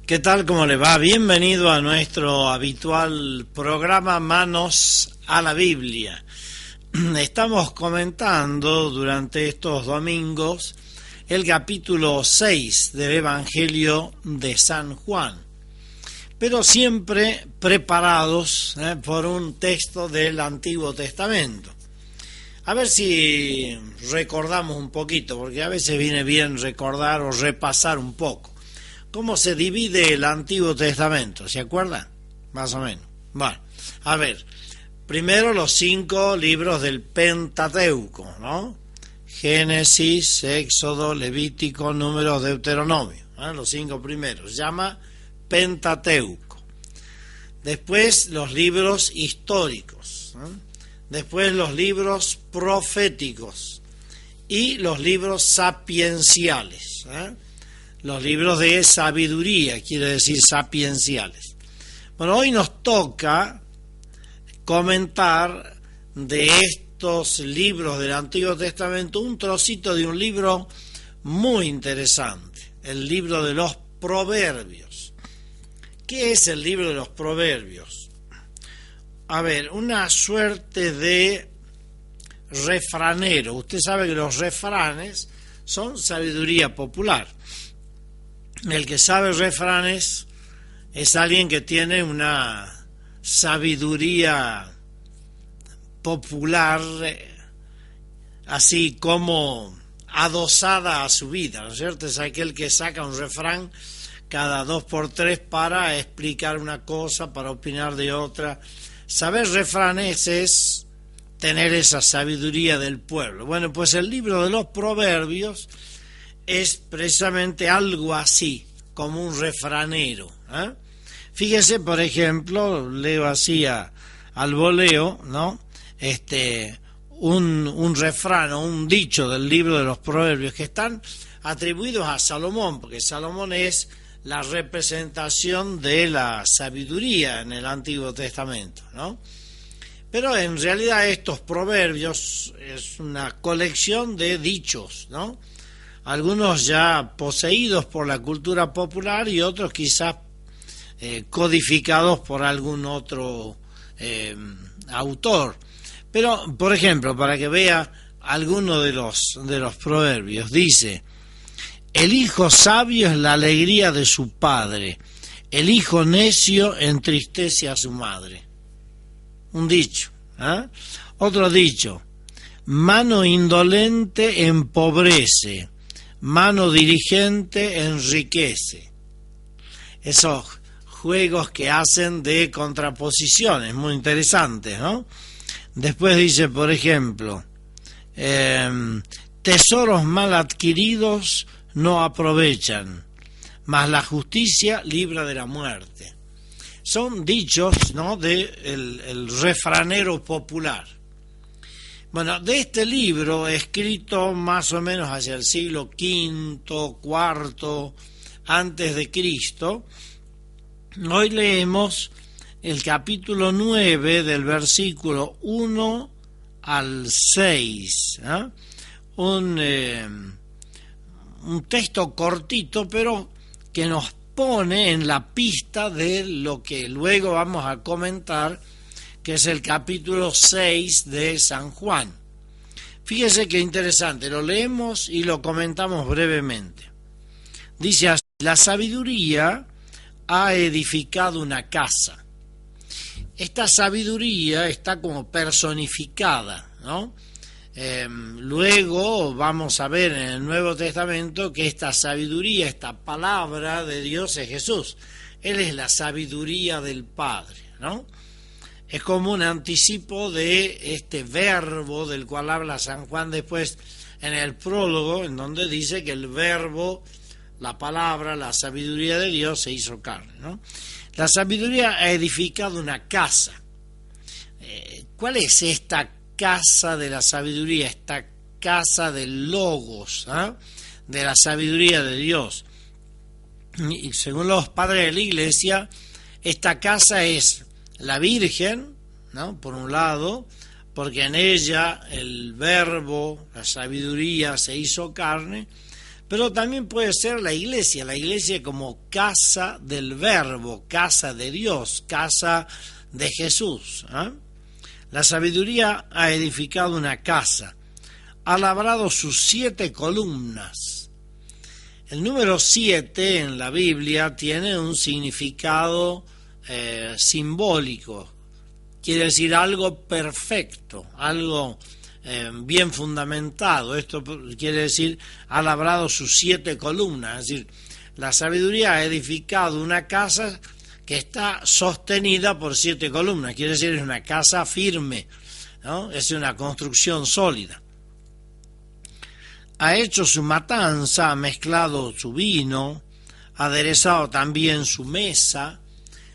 ¿Qué tal? ¿Cómo le va? Bienvenido a nuestro habitual programa Manos a la Biblia. Estamos comentando durante estos domingos el capítulo 6 del Evangelio de San Juan, pero siempre preparados por un texto del Antiguo Testamento. A ver si recordamos un poquito, porque a veces viene bien recordar o repasar un poco. ¿Cómo se divide el Antiguo Testamento? ¿Se acuerdan? Más o menos. Bueno, a ver, primero los 5 libros del Pentateuco, ¿no? Génesis, Éxodo, Levítico, Números, Deuteronomio, los 5 primeros, se llama Pentateuco. Después los libros históricos, después los libros proféticos y los libros sapienciales, los libros de sabiduría, quiere decir sapienciales. Bueno, hoy nos toca comentar de estos libros del Antiguo Testamento un trocito de un libro muy interesante, el libro de los Proverbios. ¿Qué es el libro de los Proverbios? A ver, una suerte de refranero. Usted sabe que los refranes son sabiduría popular. El que sabe refranes es alguien que tiene una sabiduría popular, así como adosada a su vida, ¿no es cierto? Es aquel que saca un refrán cada 2 por 3 para explicar una cosa, para opinar de otra. Saber refranes es tener esa sabiduría del pueblo. Bueno, pues el libro de los Proverbios es precisamente algo así, como un refranero. Fíjese, por ejemplo, leo así al voleo, ¿no? Un refrán o un dicho del libro de los Proverbios que están atribuidos a Salomón, porque Salomón es la representación de la sabiduría en el Antiguo Testamento, ¿no? Pero en realidad estos proverbios es una colección de dichos, ¿no? Algunos ya poseídos por la cultura popular y otros quizás codificados por algún otro autor. Pero, por ejemplo, para que vea alguno de los proverbios, dice: el hijo sabio es la alegría de su padre, el hijo necio entristece a su madre. Un dicho. Otro dicho: mano indolente empobrece, mano diligente enriquece. Esos juegos que hacen de contraposiciones, muy interesantes, ¿no? Después dice, por ejemplo, tesoros mal adquiridos no aprovechan, mas la justicia libra de la muerte. Son dichos, ¿no?, de el refranero popular. Bueno, de este libro, escrito más o menos hacia el siglo V, IV antes de Cristo, hoy leemos el capítulo 9 del versículo 1 al 6, un texto cortito, pero que nos pone en la pista de lo que luego vamos a comentar, que es el capítulo 6 de San Juan. Fíjese qué interesante, lo leemos y lo comentamos brevemente. Dice así: la sabiduría ha edificado una casa. Esta sabiduría está como personificada, ¿no? Luego vamos a ver en el Nuevo Testamento que esta sabiduría, esta palabra de Dios es Jesús. Él es la sabiduría del Padre, ¿no? Es como un anticipo de este verbo del cual habla San Juan después en el prólogo, en donde dice que el verbo, la palabra, la sabiduría de Dios se hizo carne, ¿no? La sabiduría ha edificado una casa. ¿Cuál es esta casa de la sabiduría, esta casa del logos, de la sabiduría de Dios? Y según los padres de la Iglesia, esta casa es la Virgen, ¿no?, por un lado, porque en ella el verbo, la sabiduría, se hizo carne, pero también puede ser la iglesia como casa del Verbo, casa de Dios, casa de Jesús. La sabiduría ha edificado una casa, ha labrado sus 7 columnas. El número 7 en la Biblia tiene un significado simbólico, quiere decir algo perfecto, algo bien fundamentado. Esto quiere decir, ha labrado sus 7 columnas, es decir, la sabiduría ha edificado una casa que está sostenida por 7 columnas, quiere decir, es una casa firme, ¿no? Es una construcción sólida. Ha hecho su matanza, ha mezclado su vino, ha aderezado también su mesa.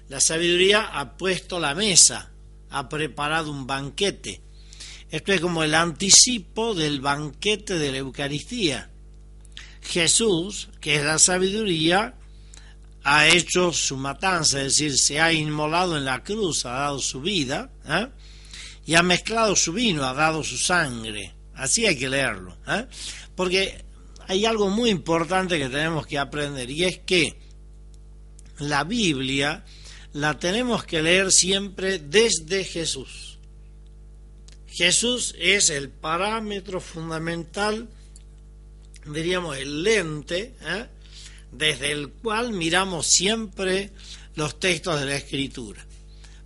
La sabiduría ha puesto la mesa, ha preparado un banquete. Esto es como el anticipo del banquete de la Eucaristía. Jesús, que es la sabiduría, ha hecho su matanza, es decir, se ha inmolado en la cruz, ha dado su vida, y ha mezclado su vino, ha dado su sangre. Así hay que leerlo, porque hay algo muy importante que tenemos que aprender, y es que la Biblia la tenemos que leer siempre desde Jesús. Jesús es el parámetro fundamental, diríamos el lente, desde el cual miramos siempre los textos de la Escritura,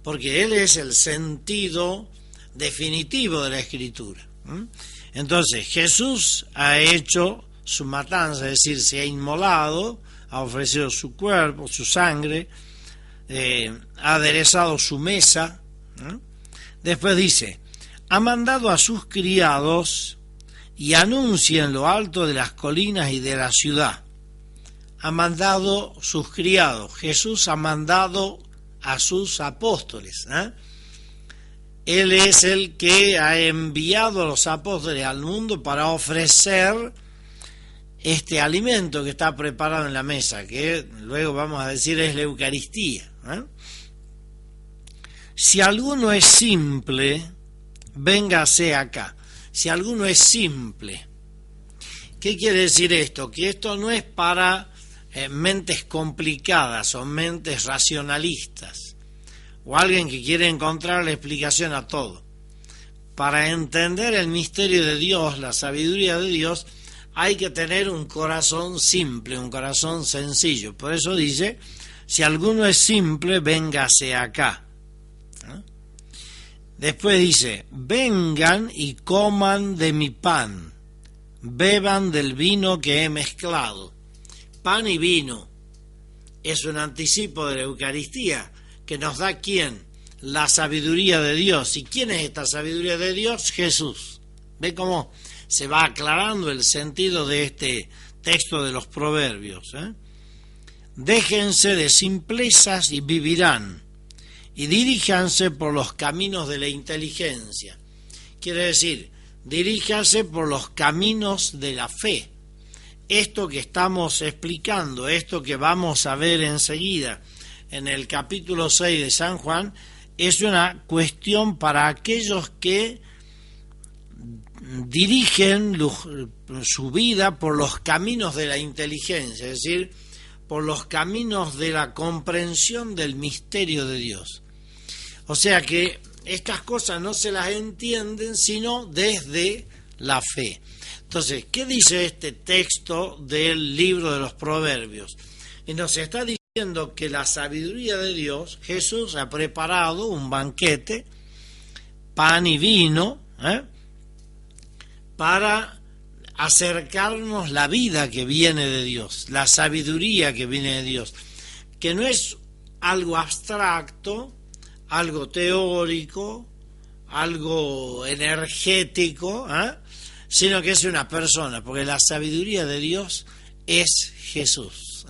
porque Él es el sentido definitivo de la Escritura. Entonces Jesús ha hecho su matanza, es decir, se ha inmolado, ha ofrecido su cuerpo, su sangre, ha aderezado su mesa. Después dice, ha mandado a sus criados y anuncia en lo alto de las colinas y de la ciudad. Ha mandado sus criados. Jesús ha mandado a sus apóstoles. Él es el que ha enviado a los apóstoles al mundo para ofrecer este alimento que está preparado en la mesa, que luego vamos a decir es la Eucaristía. Si alguno es simple, véngase acá. Si alguno es simple, ¿qué quiere decir esto? Que esto no es para mentes complicadas o mentes racionalistas, o alguien que quiere encontrar la explicación a todo. Para entender el misterio de Dios, la sabiduría de Dios, hay que tener un corazón simple, un corazón sencillo. Por eso dice, si alguno es simple, véngase acá. Después dice, vengan y coman de mi pan, beban del vino que he mezclado. Pan y vino es un anticipo de la Eucaristía que nos da ¿quién? La sabiduría de Dios. ¿Y quién es esta sabiduría de Dios? Jesús. ¿Ve cómo se va aclarando el sentido de este texto de los Proverbios? Déjense de simplezas y vivirán, y diríjanse por los caminos de la inteligencia. Quiere decir, diríjanse por los caminos de la fe. Esto que estamos explicando, esto que vamos a ver enseguida en el capítulo 6 de San Juan, es una cuestión para aquellos que dirigen su vida por los caminos de la inteligencia, es decir, por los caminos de la comprensión del misterio de Dios. O sea que estas cosas no se las entienden sino desde la fe. Entonces, ¿qué dice este texto del libro de los Proverbios? Y nos está diciendo que la sabiduría de Dios, Jesús ha preparado un banquete, pan y vino, para acercarnos la vida que viene de Dios, la sabiduría que viene de Dios, que no es algo abstracto, algo teórico, algo energético, sino que es una persona, porque la sabiduría de Dios es Jesús.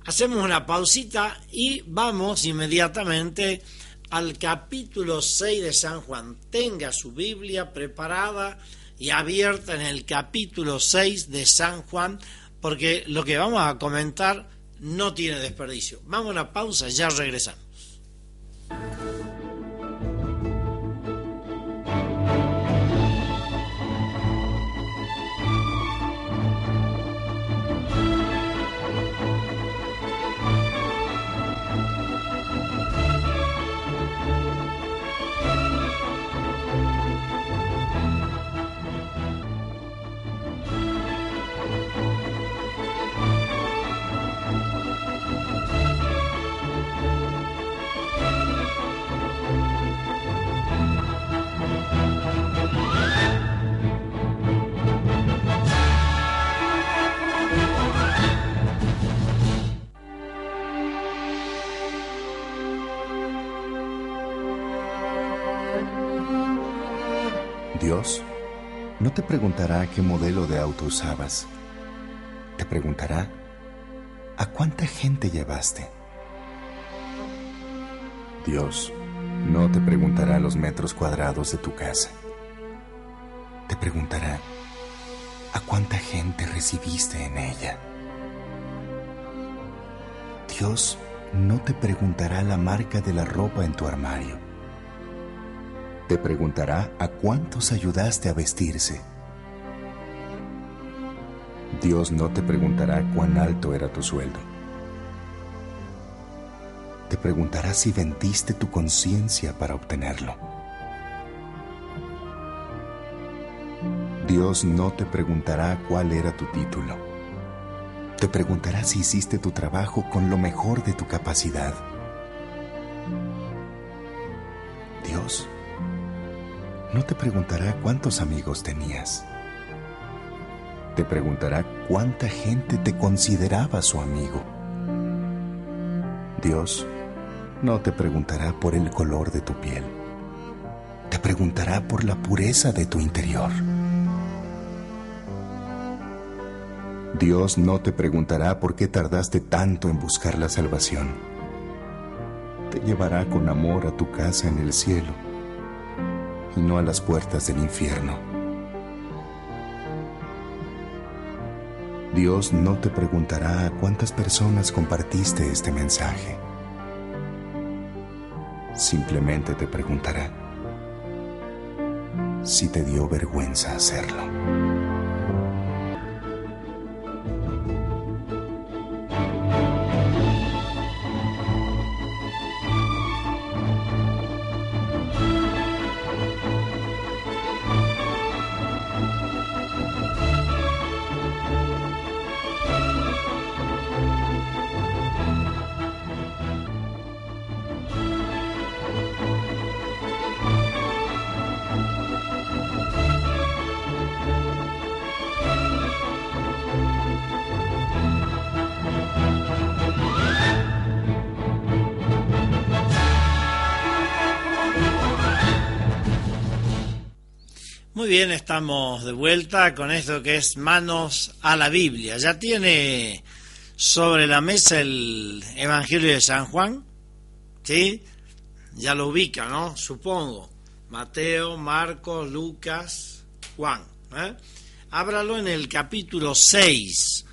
Hacemos una pausita y vamos inmediatamente al capítulo 6 de San Juan. Tenga su Biblia preparada y abierta en el capítulo 6 de San Juan, porque lo que vamos a comentar no tiene desperdicio. Vamos a una pausa, ya regresamos. Dios no te preguntará qué modelo de auto usabas. Te preguntará a cuánta gente llevaste. Dios no te preguntará los metros cuadrados de tu casa. Te preguntará a cuánta gente recibiste en ella. Dios no te preguntará la marca de la ropa en tu armario. Te preguntará a cuántos ayudaste a vestirse. Dios no te preguntará cuán alto era tu sueldo. Te preguntará si vendiste tu conciencia para obtenerlo. Dios no te preguntará cuál era tu título. Te preguntará si hiciste tu trabajo con lo mejor de tu capacidad. Dios no te preguntará cuántos amigos tenías. Te preguntará cuánta gente te consideraba su amigo. Dios no te preguntará por el color de tu piel. Te preguntará por la pureza de tu interior. Dios no te preguntará por qué tardaste tanto en buscar la salvación. Te llevará con amor a tu casa en el cielo y no a las puertas del infierno. Dios no te preguntará a cuántas personas compartiste este mensaje. Simplemente te preguntará si te dio vergüenza hacerlo. Muy bien, estamos de vuelta con esto que es Manos a la Biblia. ¿Ya tiene sobre la mesa el Evangelio de San Juan? ¿Sí? Ya lo ubica, ¿no? Supongo. Mateo, Marcos, Lucas, Juan. Ábralo en el capítulo 6.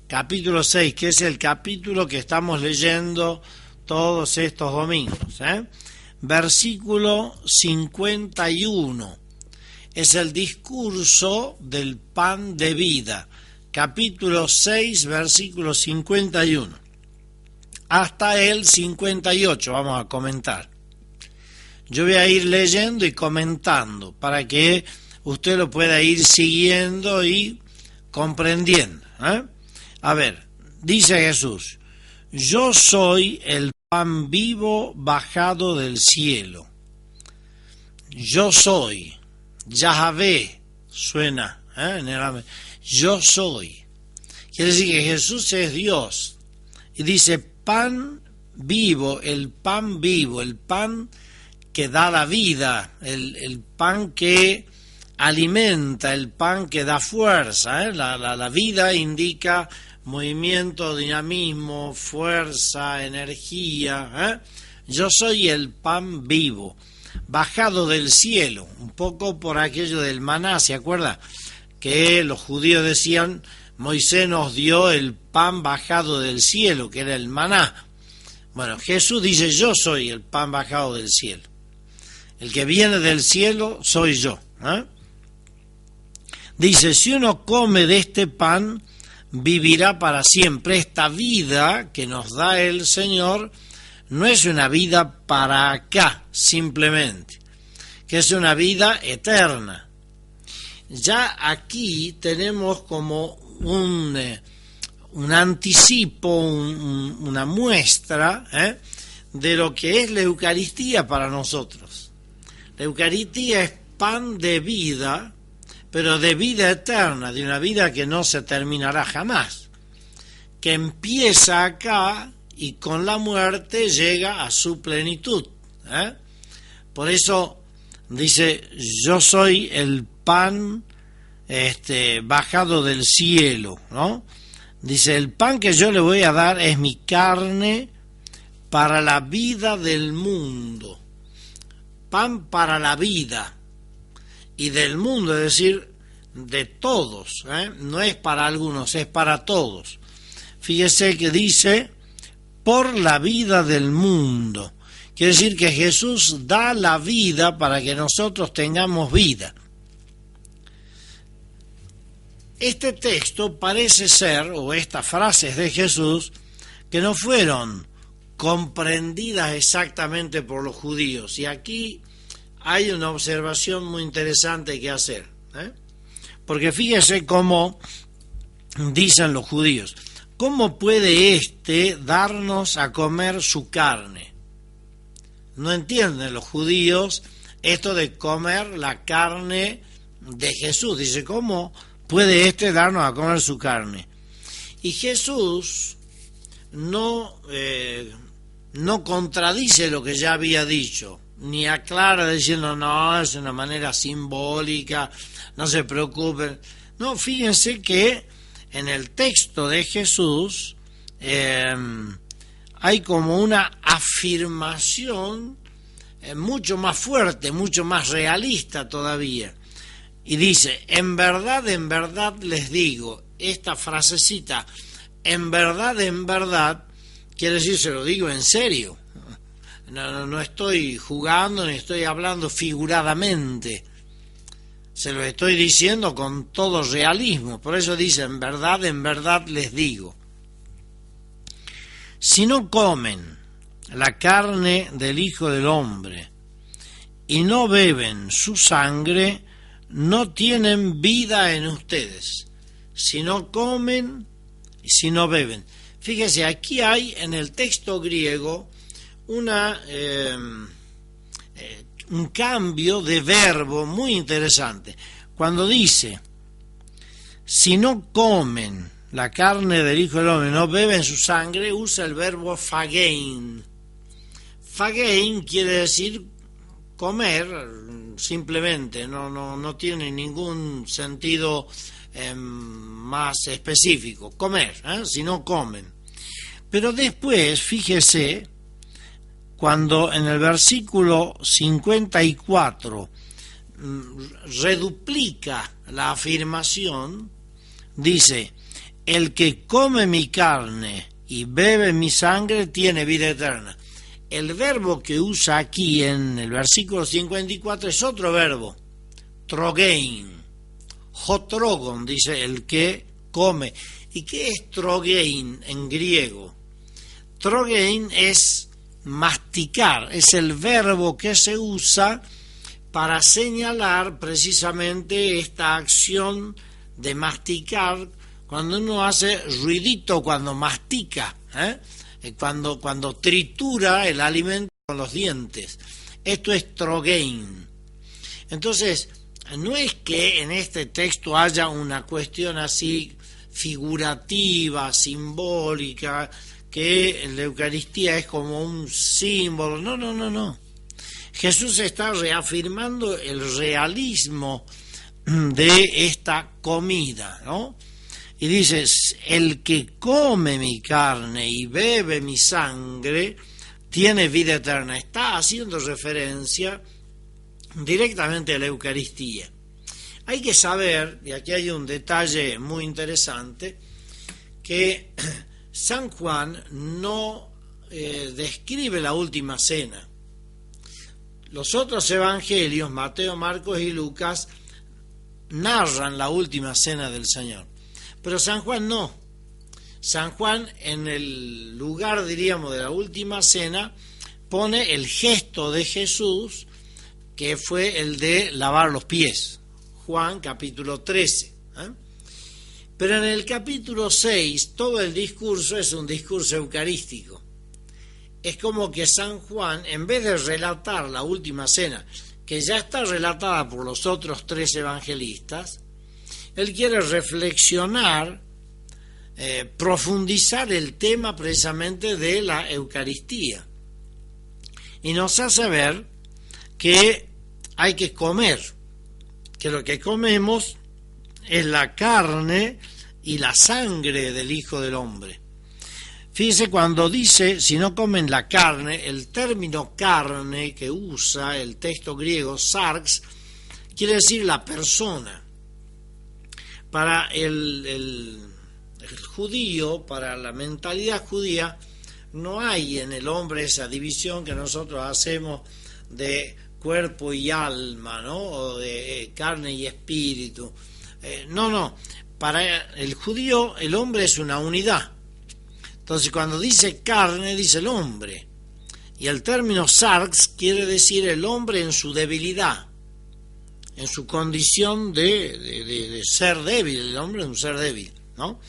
Capítulo 6, que es el capítulo que estamos leyendo todos estos domingos. Versículo 51. Es el discurso del pan de vida, capítulo 6, versículo 51, hasta el 58 vamos a comentar. Yo voy a ir leyendo y comentando para que usted lo pueda ir siguiendo y comprendiendo. A ver, dice Jesús: yo soy el pan vivo bajado del cielo. Yo soy. Yahvé suena, yo soy. Quiere decir que Jesús es Dios. Y dice pan vivo, el pan que da la vida, el pan que alimenta, el pan que da fuerza. La vida indica movimiento, dinamismo, fuerza, energía. Yo soy el pan vivo, bajado del cielo, un poco por aquello del maná, ¿se acuerda? Que los judíos decían, Moisés nos dio el pan bajado del cielo, que era el maná. Bueno, Jesús dice, yo soy el pan bajado del cielo. El que viene del cielo soy yo. Dice, si uno come de este pan, vivirá para siempre. Esta vida que nos da el Señor no es una vida para acá, simplemente, que es una vida eterna. Ya aquí tenemos como un anticipo, una muestra de lo que es la Eucaristía para nosotros. La Eucaristía es pan de vida, pero de vida eterna, de una vida que no se terminará jamás, que empieza acá y con la muerte llega a su plenitud. Por eso Dice, yo soy el pan bajado del cielo, ¿no? Dice, el pan que yo le voy a dar es mi carne para la vida del mundo. Pan para la vida y del mundo, es decir, de todos, no es para algunos, es para todos. Fíjese que dice, por la vida del mundo. Quiere decir que Jesús da la vida para que nosotros tengamos vida. Este texto parece ser, o estas frases de Jesús, que no fueron comprendidas exactamente por los judíos. Y aquí hay una observación muy interesante que hacer, porque fíjese cómo dicen los judíos, ¿cómo puede darnos a comer su carne? No entienden los judíos esto de comer la carne de Jesús. Dice, ¿cómo puede darnos a comer su carne? Y Jesús no contradice lo que ya había dicho, ni aclara diciendo, no, es una manera simbólica, no se preocupen. No, fíjense que en el texto de Jesús hay como una afirmación mucho más fuerte, mucho más realista todavía. Y dice, en verdad les digo, esta frasecita, en verdad, quiere decir, se lo digo en serio. No estoy jugando, ni estoy hablando figuradamente. Se lo estoy diciendo con todo realismo. Por eso dice, en verdad les digo. Si no comen la carne del Hijo del Hombre y no beben su sangre, no tienen vida en ustedes. Si no comen y si no beben. Fíjese, aquí hay en el texto griego un cambio de verbo muy interesante. Cuando dice, si no comen la carne del Hijo del Hombre, no beben su sangre, usa el verbo phagein. Phagein quiere decir comer, simplemente, no tiene ningún sentido más específico, comer, si no comen. Pero después, fíjese, cuando en el versículo 54 reduplica la afirmación, dice, el que come mi carne y bebe mi sangre tiene vida eterna. El verbo que usa aquí en el versículo 54 es otro verbo, trogein, jotrogon, dice el que come. ¿Y qué es trogein en griego? Trogein es masticar, es el verbo que se usa para señalar precisamente esta acción de masticar, cuando uno hace ruidito cuando mastica, cuando tritura el alimento con los dientes. Esto es trogein. Entonces, no es que en este texto haya una cuestión así figurativa, simbólica, que la Eucaristía es como un símbolo. No. Jesús está reafirmando el realismo de esta comida, ¿no? Y dice, el que come mi carne y bebe mi sangre tiene vida eterna. Está haciendo referencia directamente a la Eucaristía. Hay que saber, y aquí hay un detalle muy interesante, que San Juan no describe la última cena. Los otros evangelios, Mateo, Marcos y Lucas, narran la última cena del Señor. Pero San Juan no. San Juan, en el lugar, diríamos, de la última cena, pone el gesto de Jesús, que fue el de lavar los pies. Juan, capítulo 13. Pero en el capítulo 6, todo el discurso es un discurso eucarístico. Es como que San Juan, en vez de relatar la última cena, que ya está relatada por los otros 3 evangelistas, él quiere reflexionar, profundizar el tema precisamente de la Eucaristía. Y nos hace ver que hay que comer, que lo que comemos es la carne y la sangre del Hijo del Hombre. Fíjese, cuando dice, si no comen la carne, el término carne que usa el texto griego, sarx, quiere decir la persona. Para el judío, para la mentalidad judía, no hay en el hombre esa división que nosotros hacemos de cuerpo y alma, ¿no? O de carne y espíritu. No. Para el judío el hombre es una unidad. Entonces cuando dice carne, dice el hombre. Y el término sarx quiere decir el hombre en su debilidad, en su condición de ser débil. El hombre es un ser débil, ¿no?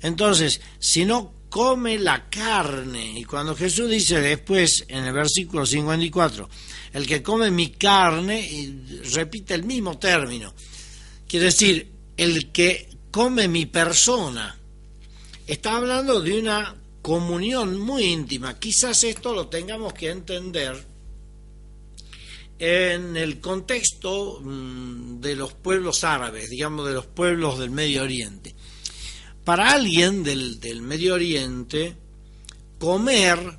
Entonces, si no come la carne, y cuando Jesús dice después en el versículo 54, el que come mi carne, y repite el mismo término, quiere decir el que come mi persona, está hablando de una comunión muy íntima. Quizás esto lo tengamos que entender en el contexto de los pueblos árabes, digamos de los pueblos del Medio Oriente. Para alguien del Medio Oriente, comer,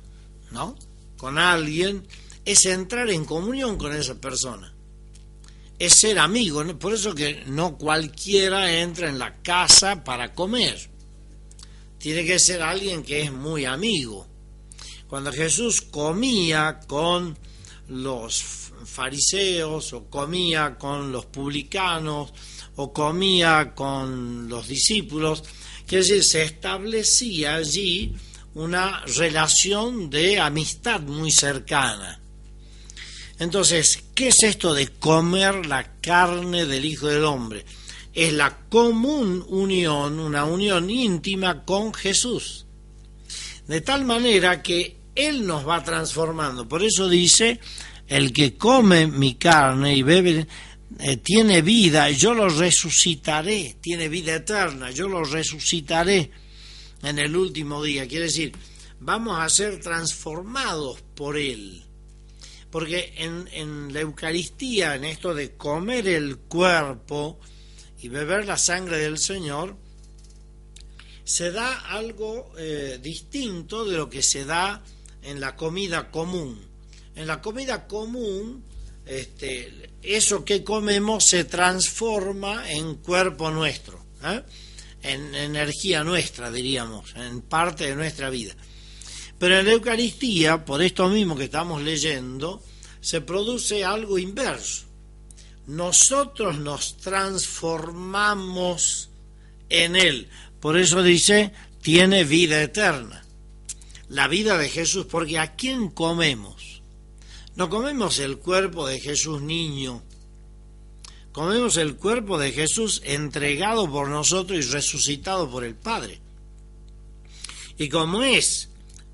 ¿no?, con alguien es entrar en comunión con esa persona, es ser amigo, ¿no? Por eso que no cualquiera entra en la casa para comer, tiene que ser alguien que es muy amigo. Cuando Jesús comía con los fariseos, o comía con los publicanos, o comía con los discípulos, quiere decir, se establecía allí una relación de amistad muy cercana. Entonces, ¿qué es esto de comer la carne del Hijo del Hombre? Es la común unión, una unión íntima con Jesús, de tal manera que Él nos va transformando. Por eso dice, el que come mi carne y bebe tiene vida, yo lo resucitaré, tiene vida eterna, yo lo resucitaré en el último día. Quiere decir, vamos a ser transformados por Él. Porque en la Eucaristía, en esto de comer el cuerpo y beber la sangre del Señor, se da algo distinto de lo que se da en la comida común. En la comida común, eso que comemos se transforma en cuerpo nuestro, en energía nuestra, diríamos, en parte de nuestra vida. Pero en la Eucaristía, por esto mismo que estamos leyendo, se produce algo inverso. Nosotros nos transformamos en Él. Por eso dice, tiene vida eterna. La vida de Jesús, porque ¿a quién comemos? No comemos el cuerpo de Jesús niño. Comemos el cuerpo de Jesús entregado por nosotros y resucitado por el Padre. Y como es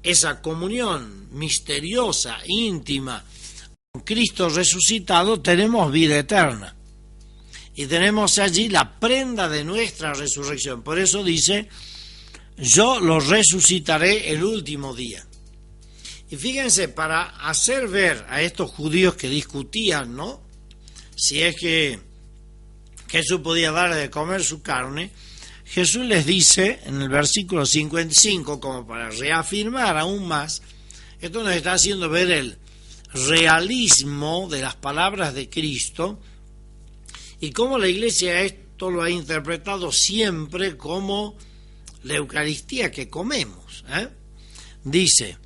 esa comunión misteriosa, íntima, con Cristo resucitado, tenemos vida eterna. Y tenemos allí la prenda de nuestra resurrección. Por eso dice, yo lo resucitaré el último día. Y fíjense, para hacer ver a estos judíos que discutían, ¿no?, si es que Jesús podía darle de comer su carne, Jesús les dice en el versículo 55, como para reafirmar aún más, esto nos está haciendo ver el realismo de las palabras de Cristo y cómo la Iglesia esto lo ha interpretado siempre como la Eucaristía que comemos. Dice,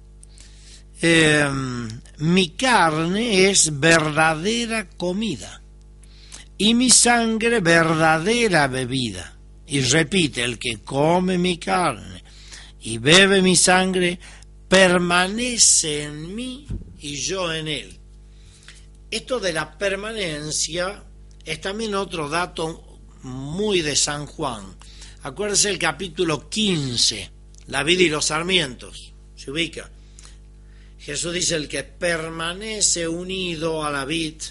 mi carne es verdadera comida y mi sangre verdadera bebida. Y repite, el que come mi carne y bebe mi sangre, permanece en mí y yo en él. Esto de la permanencia es también otro dato muy de San Juan. Acuérdense el capítulo 15, la vid y los sarmientos, se ubica. Jesús dice, el que permanece unido a la vid,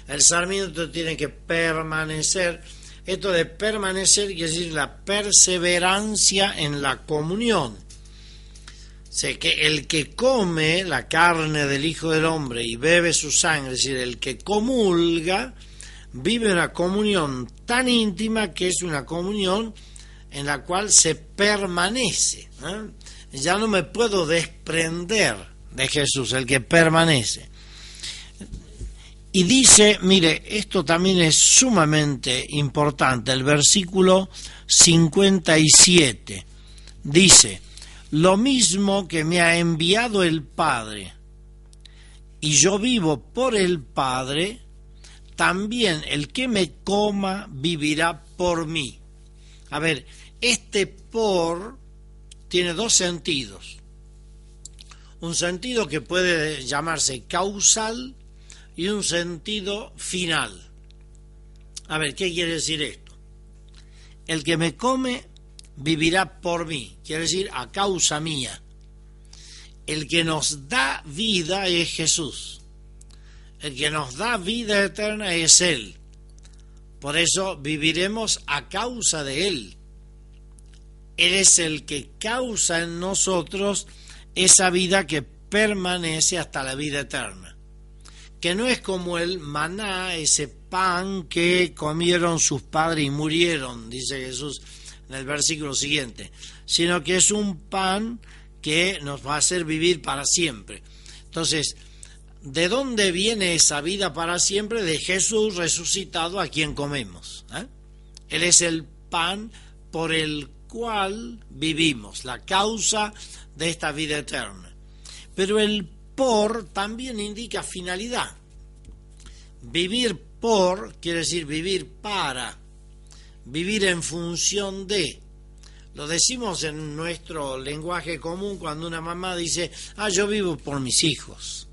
el sarmiento tiene que permanecer. Esto de permanecer quiere decir la perseverancia en la comunión. Sé que el que come la carne del Hijo del Hombre y bebe su sangre, es decir, el que comulga, vive una comunión tan íntima que es una comunión en la cual se permanece. Ya no me puedo desprender de Jesús, el que permanece. Y dice, mire, esto también es sumamente importante, el versículo 57, dice: lo mismo que me ha enviado el Padre, y yo vivo por el Padre, también el que me coma vivirá por mí. A ver, este por tiene dos sentidos. Un sentido que puede llamarse causal y un sentido final. A ver, ¿qué quiere decir esto? El que me come vivirá por mí, quiere decir a causa mía. El que nos da vida es Jesús. El que nos da vida eterna es Él. Por eso viviremos a causa de Él. Él es el que causa en nosotros esa vida que permanece hasta la vida eterna. Que no es como el maná, ese pan que comieron sus padres y murieron, dice Jesús en el versículo siguiente, sino que es un pan que nos va a hacer vivir para siempre. Entonces, ¿de dónde viene esa vida para siempre? De Jesús resucitado, a quien comemos. Él es el pan por el cual vivimos, la causa de esta vida eterna. Pero el por también indica finalidad. Vivir por quiere decir vivir para, vivir en función de. Lo decimos en nuestro lenguaje común cuando una mamá dice, yo vivo por mis hijos.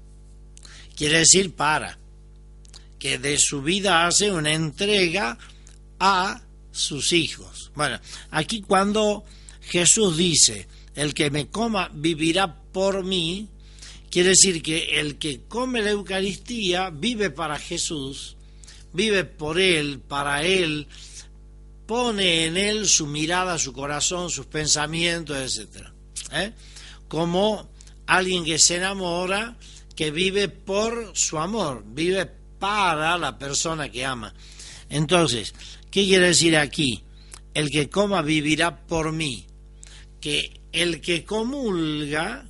Quiere decir para, que de su vida hace una entrega a sus hijos. Bueno, aquí cuando Jesús dice, el que me coma vivirá por mí, quiere decir que el que come la Eucaristía vive para Jesús, vive por Él, para Él, pone en Él su mirada, su corazón, sus pensamientos, etc. Como alguien que se enamora, que vive por su amor, vive para la persona que ama. Entonces, ¿qué quiere decir aquí? El que coma vivirá por mí. Que el que comulga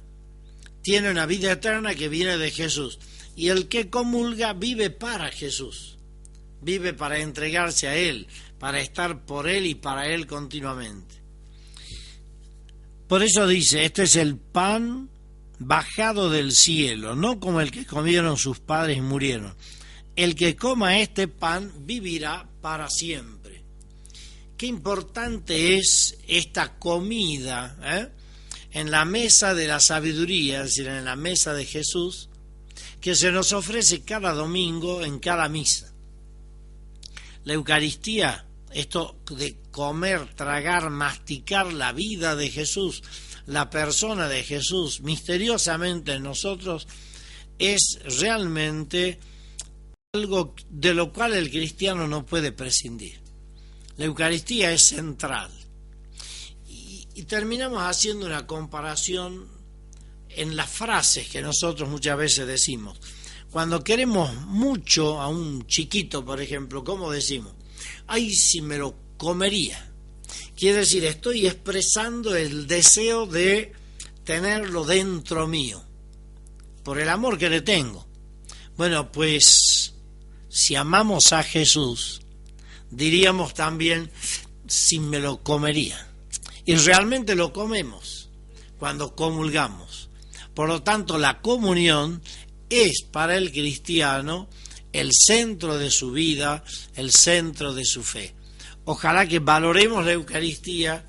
tiene una vida eterna que viene de Jesús. Y el que comulga vive para Jesús. Vive para entregarse a Él, para estar por Él y para Él continuamente. Por eso dice, este es el pan bajado del cielo, no como el que comieron sus padres y murieron. El que coma este pan vivirá para siempre. Qué importante es esta comida, en la mesa de la sabiduría, es decir, en la mesa de Jesús, que se nos ofrece cada domingo en cada misa. La Eucaristía, esto de comer, tragar, masticar la vida de Jesús, la persona de Jesús, misteriosamente en nosotros, es realmente algo de lo cual el cristiano no puede prescindir. La Eucaristía es central. Y terminamos haciendo una comparación en las frases que nosotros muchas veces decimos. Cuando queremos mucho a un chiquito, por ejemplo, ¿cómo decimos? ¡Ay, si me lo comería! Quiere decir, estoy expresando el deseo de tenerlo dentro mío, por el amor que le tengo. Bueno, pues, si amamos a Jesús, diríamos también, si me lo comería. Y realmente lo comemos cuando comulgamos. Por lo tanto, la comunión es para el cristiano el centro de su vida, el centro de su fe. Ojalá que valoremos la Eucaristía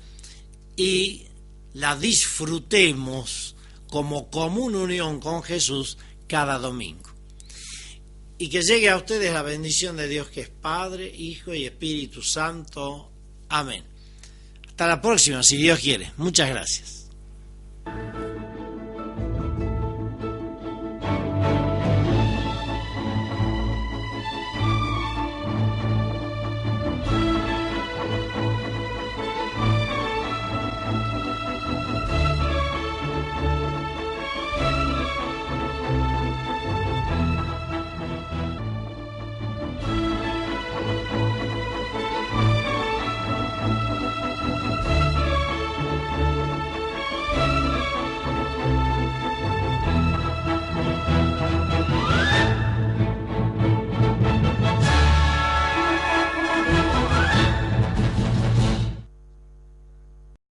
y la disfrutemos como común unión con Jesús cada domingo. Y que llegue a ustedes la bendición de Dios, que es Padre, Hijo y Espíritu Santo. Amén. Hasta la próxima, si Dios quiere. Muchas gracias.